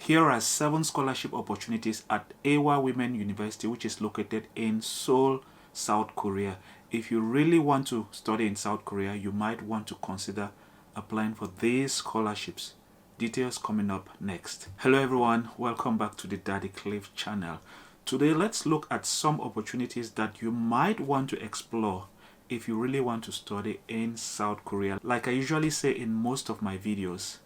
Here are 7 scholarship opportunities at Ewha Women University, which is located in Seoul, South Korea. If you really want to study in South Korea, you might want to consider applying for these scholarships. Details coming up next. Hello everyone, welcome back to the Daddy Cliff channel. Today let's look at some opportunities that you might want to explore if you really want to study in South Korea. Like I usually say in most of my videos,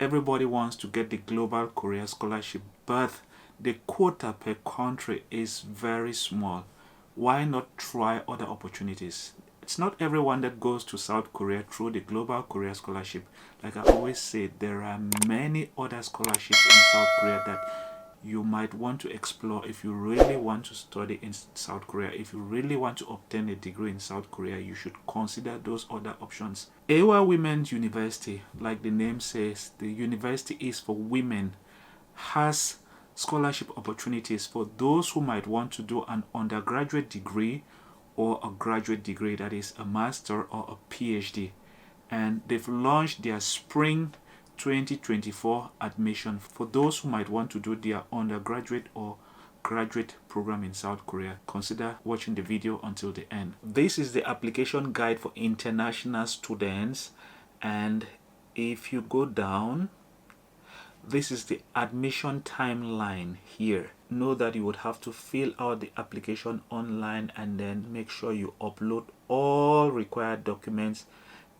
everybody wants to get the Global Korea Scholarship, but the quota per country is very small. Why not try other opportunities? It's not everyone that goes to South Korea through the Global Korea Scholarship. Like I always say, there are many other scholarships in South Korea that you might want to explore if you really want to study in South Korea. If you really want to obtain a degree in South Korea, you should consider those other options. Ewha Women's University, like the name says, the university is for women, has scholarship opportunities for those who might want to do an undergraduate degree or a graduate degree, that is a master or a PhD. And they've launched their spring 2024 admission for those who might want to do their undergraduate or graduate program in South Korea. Consider watching the video until the end. This is the application guide for international students, and if you go down, this is the admission timeline here. Know that you would have to fill out the application online and then make sure you upload all required documents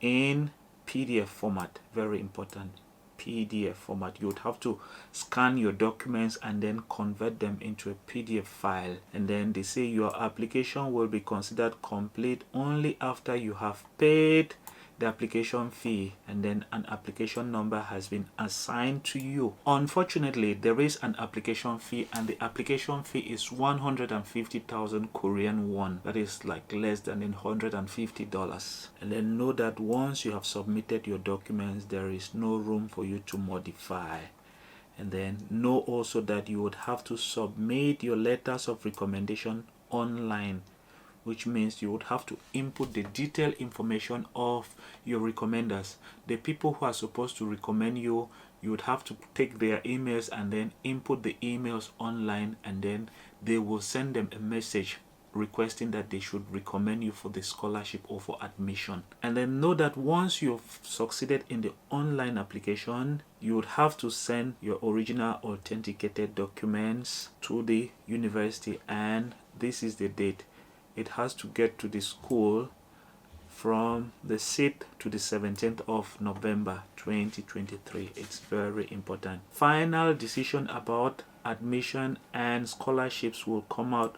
in PDF format. Very important. PDF format. You would have to scan your documents and then convert them into a PDF file, and then they say your application will be considered complete only after you have paid the application fee and then an application number has been assigned to you. Unfortunately, there is an application fee, and the application fee is 150,000 Korean won. That is like less than $150. And then know that once you have submitted your documents, there is no room for you to modify. And then know also that you would have to submit your letters of recommendation online, which means you would have to input the detailed information of your recommenders. The people who are supposed to recommend you, you would have to take their emails and then input the emails online, and then they will send them a message requesting that they should recommend you for the scholarship or for admission. And then know that once you've succeeded in the online application, you would have to send your original authenticated documents to the university, and this is the date. It has to get to the school from the 6th to the 17th of November 2023. It's very important. Final decision about admission and scholarships will come out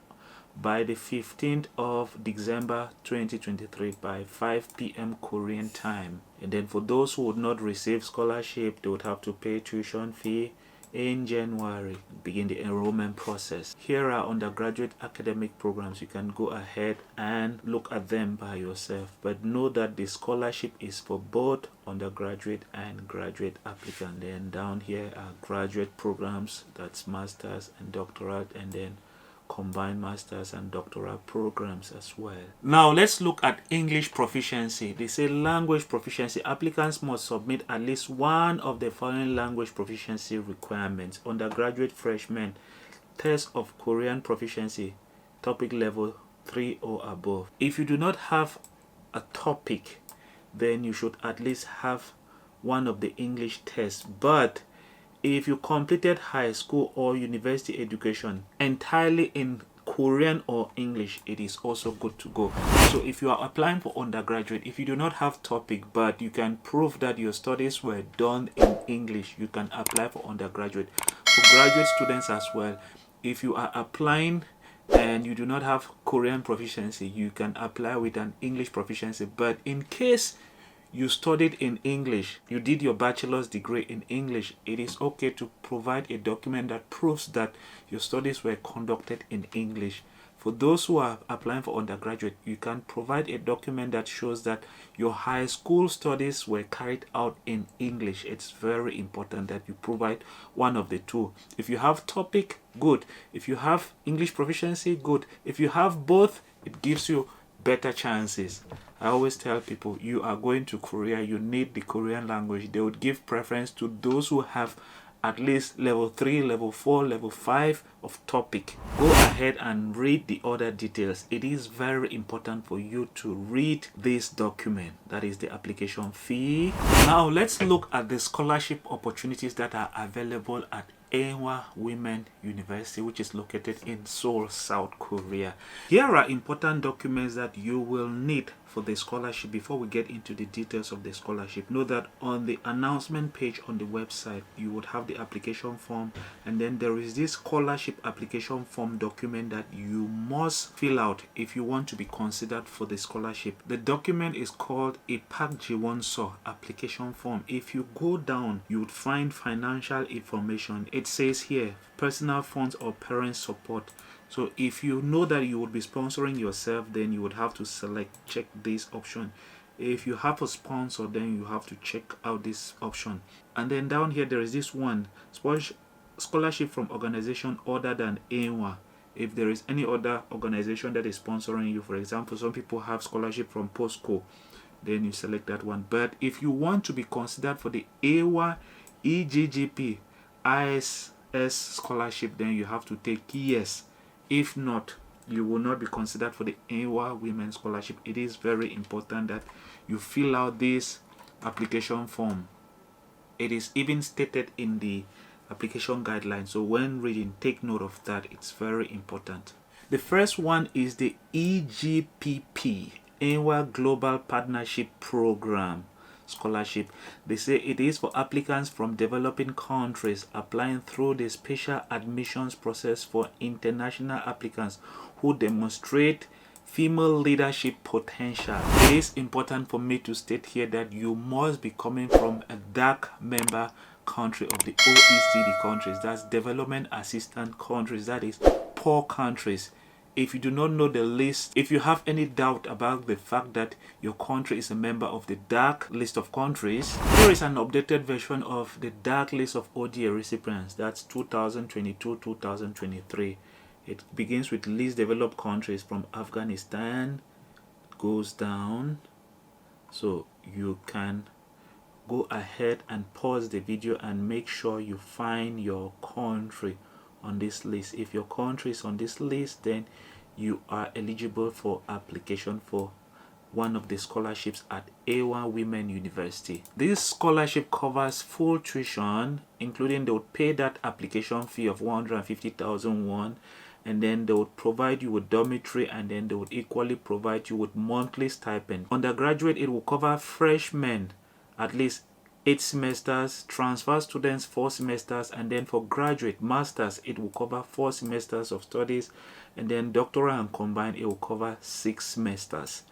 by the 15th of December 2023 by 5 p.m. Korean time. And then for those who would not receive scholarship, they would have to pay tuition fee in January, begin the enrollment process. Here are undergraduate academic programs. You can go ahead and look at them by yourself, but know that the scholarship is for both undergraduate and graduate applicant. Then down here are graduate programs, that's masters and doctorate, and then combined masters and doctoral programs as well. Now let's look at English proficiency. They say language proficiency. Applicants must submit at least one of the following language proficiency requirements. Undergraduate freshmen, test of Korean proficiency, topic level 3 or above. If you do not have a topic, then you should at least have one of the English tests. But if you completed high school or university education entirely in Korean or English, it is also good to go. So if you are applying for undergraduate, if you do not have topic but you can prove that your studies were done in English, you can apply for undergraduate. For graduate students as well, if you are applying and you do not have Korean proficiency, you can apply with an English proficiency. But in case you studied in English, you did your bachelor's degree in English, it is okay to provide a document that proves that your studies were conducted in English. For those who are applying for undergraduate, you can provide a document that shows that your high school studies were carried out in English. It's very important that you provide one of the two. If you have topic, good. If you have English proficiency, good. If you have both, it gives you better chances. I always tell people, you are going to Korea, you need the Korean language. They would give preference to those who have at least level 3, level 4, level 5 of topic. Go ahead and read the other details. It is very important for you to read this document, that is the application fee. Now let's look at the scholarship opportunities that are available at Ewha Women University, which is located in Seoul, South Korea. Here are important documents that you will need for the scholarship. Before we get into the details of the scholarship, know that on the announcement page on the website you would have the application form, and then there is this scholarship application form document that you must fill out if you want to be considered for the scholarship. The document is called a Pak Jiwon-so application form. If you go down, you would find financial information. It says here personal funds or parent support. So if you know that you would be sponsoring yourself, then you would have to check this option. If you have a sponsor, then you have to check out this option. And then down here there is this one, scholarship from organization other than Ewha. If there is any other organization that is sponsoring you, for example, some people have scholarship from POSCO, then you select that one. But if you want to be considered for the Ewha EGGP ISS scholarship, then you have to take yes. If not, you will not be considered for the Ewha Women Scholarship. It is very important that you fill out this application form. It is even stated in the application guidelines. So when reading, take note of that. It's very important. The first one is the EGPP, Ewha Global Partnership Program scholarship. They say it is for applicants from developing countries applying through the special admissions process for international applicants who demonstrate female leadership potential. It is important for me to state here that you must be coming from a dark member country of the OECD countries, that's development assistant countries, that is poor countries. If you do not know the list, if you have any doubt about the fact that your country is a member of the dark list of countries, here is an updated version of the dark list of ODA recipients. That's 2022-2023. It begins with least developed countries from Afghanistan, goes down. So you can go ahead and pause the video and make sure you find your country on this list. If your country is on this list, then you are eligible for application for one of the scholarships at Ewha Women University. This scholarship covers full tuition, including they would pay that application fee of 150,000 won, and then they would provide you with dormitory, and then they would equally provide you with monthly stipend. Undergraduate, it will cover freshmen at least 8 semesters, transfer students 4 semesters, and then for graduate masters it will cover 4 semesters of studies, and then doctoral and combined it will cover 6 semesters.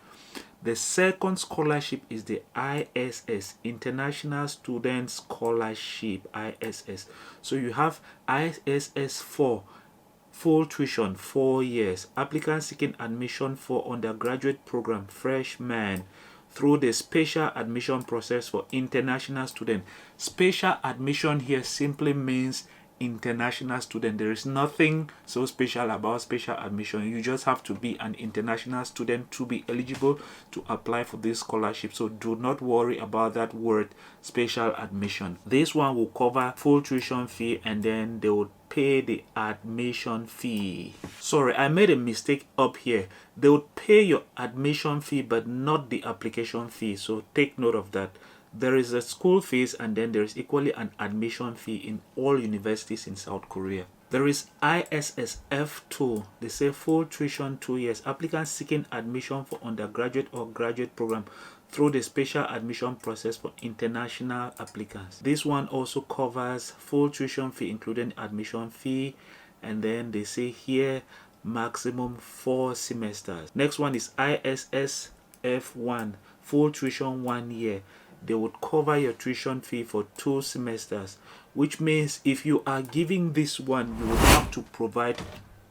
The second scholarship is the ISS, International Student Scholarship, ISS. So you have ISS 4, full tuition 4 years, applicants seeking admission for undergraduate program freshman through the special admission process for international student. Special admission here simply means international student. There is nothing so special about special admission. You just have to be an international student to be eligible to apply for this scholarship. So do not worry about that word special admission. This one will cover full tuition fee, and then they will pay the admission fee. Sorry, I made a mistake up here. They would pay your admission fee but not the application fee. So take note of that. There is a school fees, and then there is equally an admission fee in all universities in South Korea. There is ISS F2. They say full tuition 2 years. Applicants seeking admission for undergraduate or graduate program through the special admission process for international applicants. This one also covers full tuition fee including admission fee, and then they say here maximum 4 semesters. Next one is ISS F1, full tuition 1 year. They would cover your tuition fee for 2 semesters, which means if you are giving this one, you will have to provide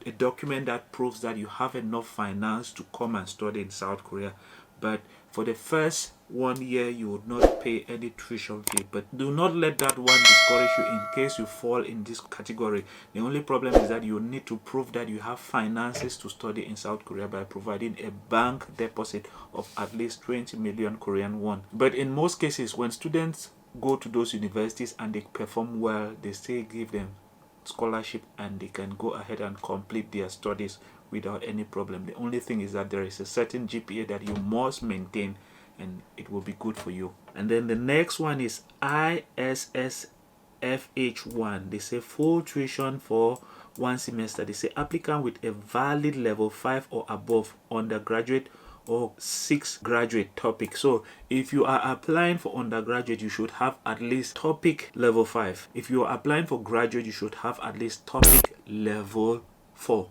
a document that proves that you have enough finance to come and study in South Korea. But for the first 1 year, you would not pay any tuition fee. But do not let that one discourage you in case you fall in this category. The only problem is that you need to prove that you have finances to study in South Korea by providing a bank deposit of at least 20 million Korean won. But in most cases, when students go to those universities and they perform well, they still give them scholarship and they can go ahead and complete their studies without any problem. The only thing is that there is a certain GPA that you must maintain, and it will be good for you. And then the next one is ISSFH1. They say full tuition for 1 semester. They say applicant with a valid level 5 or above undergraduate or 6 graduate topic. So if you are applying for undergraduate, you should have at least topic level 5. If you are applying for graduate, you should have at least topic level 4.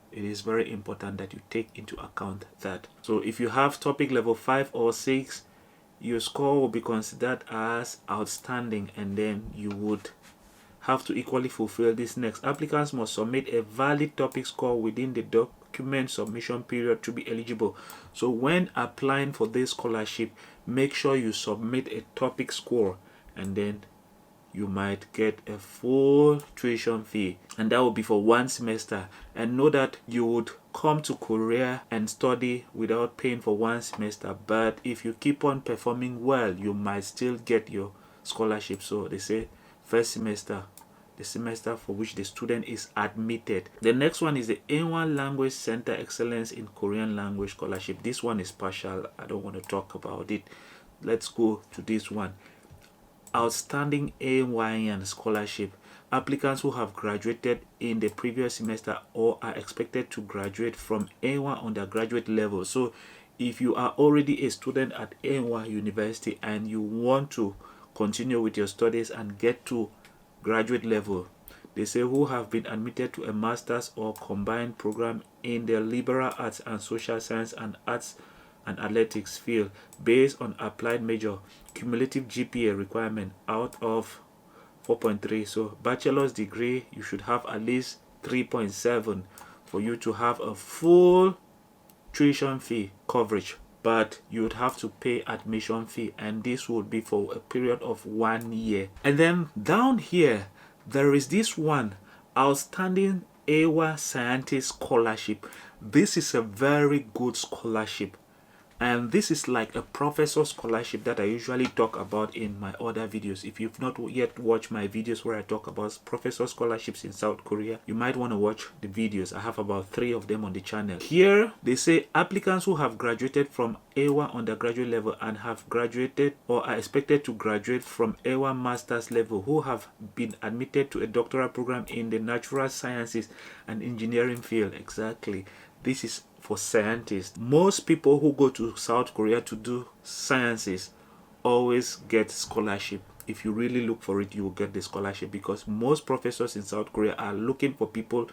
It is very important that you take into account that. So if you have topic level 5 or 6, your score will be considered as outstanding, and then you would have to equally fulfill this next. Applicants must submit a valid topic score within the document submission period to be eligible. So when applying for this scholarship, make sure you submit a topic score, and then you might get a full tuition fee, and that will be for 1 semester. And know that you would come to Korea and study without paying for 1 semester, but if you keep on performing well, you might still get your scholarship. So they say first semester, the semester for which the student is admitted. The next one is the Ewha Language Center Excellence in Korean Language Scholarship. This one is partial. I don't want to talk about it. Let's go to this one. Outstanding Hawaiian Scholarship. Applicants who have graduated in the previous semester or are expected to graduate from Ewha undergraduate level. So if you are already a student at Ewha University and you want to continue with your studies and get to graduate level, they say who have been admitted to a master's or combined program in the liberal arts and social science and arts and athletics field based on applied major, cumulative GPA requirement out of 4.3. So bachelor's degree, you should have at least 3.7 for you to have a full tuition fee coverage, but you would have to pay admission fee, and this would be for a period of 1 year. And then down here there is this one, Outstanding Ewha Scientist Scholarship. This is a very good scholarship, and this is like a professor scholarship that I usually talk about in my other videos. If you've not yet watched my videos where I talk about professor scholarships in South Korea, you might want to watch the videos. I have about 3 of them on the channel. Here they say applicants who have graduated from Ewha undergraduate level and have graduated or are expected to graduate from Ewha master's level, who have been admitted to a doctoral program in the natural sciences and engineering field. Exactly, this is for scientists. Most people who go to South Korea to do sciences always get scholarship. If you really look for it, you will get the scholarship, because most professors in South Korea are looking for people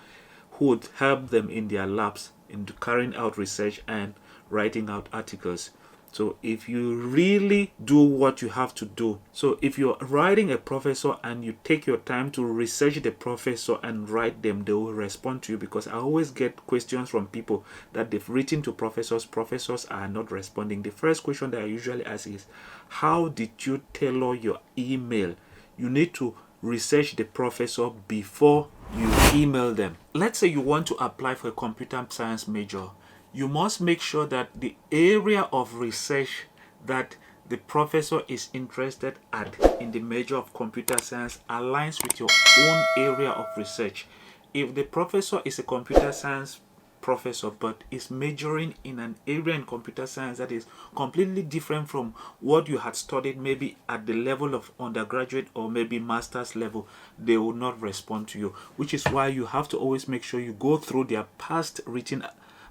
who would help them in their labs in carrying out research and writing out articles. So if you really do what you have to do, so if you're writing a professor and you take your time to research the professor and write them, they will respond to you. Because I always get questions from people that they've written to professors are not responding. The first question that I usually ask is, how did you tailor your email? You need to research the professor before you email them. Let's say you want to apply for a computer science major. You must make sure that the area of research that the professor is interested at in the major of computer science aligns with your own area of research. If the professor is a computer science professor but is majoring in an area in computer science that is completely different from what you had studied, maybe at the level of undergraduate or maybe master's level, they will not respond to you, which is why you have to always make sure you go through their past written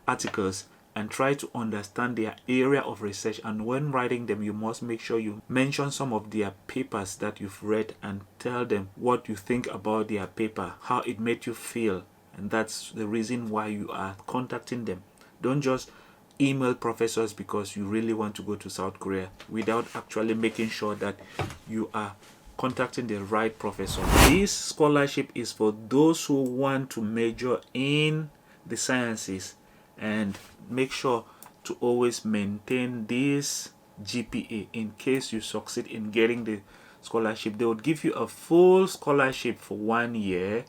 articles and try to understand their area of research. And when writing them, you must make sure you mention some of their papers that you've read and tell them what you think about their paper, how it made you feel, and that's the reason why you are contacting them. Don't just email professors because you really want to go to South Korea without actually making sure that you are contacting the right professor. This scholarship is for those who want to major in the sciences, and make sure to always maintain this GPA in case you succeed in getting the scholarship. They would give you a full scholarship for 1 year,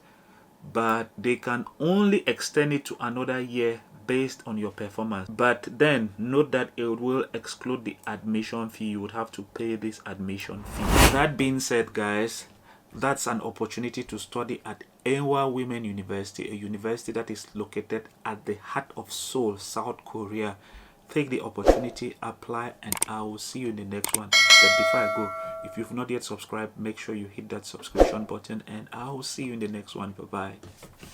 but they can only extend it to another year based on your performance. But then note that it will exclude the admission fee. You would have to pay this admission fee. That being said, guys, that's an opportunity to study at Ewha Women University, a university that is located at the heart of Seoul, South Korea. Take the opportunity, apply, and I will see you in the next one. But before I go, if you've not yet subscribed, make sure you hit that subscription button, and I will see you in the next one. Bye bye.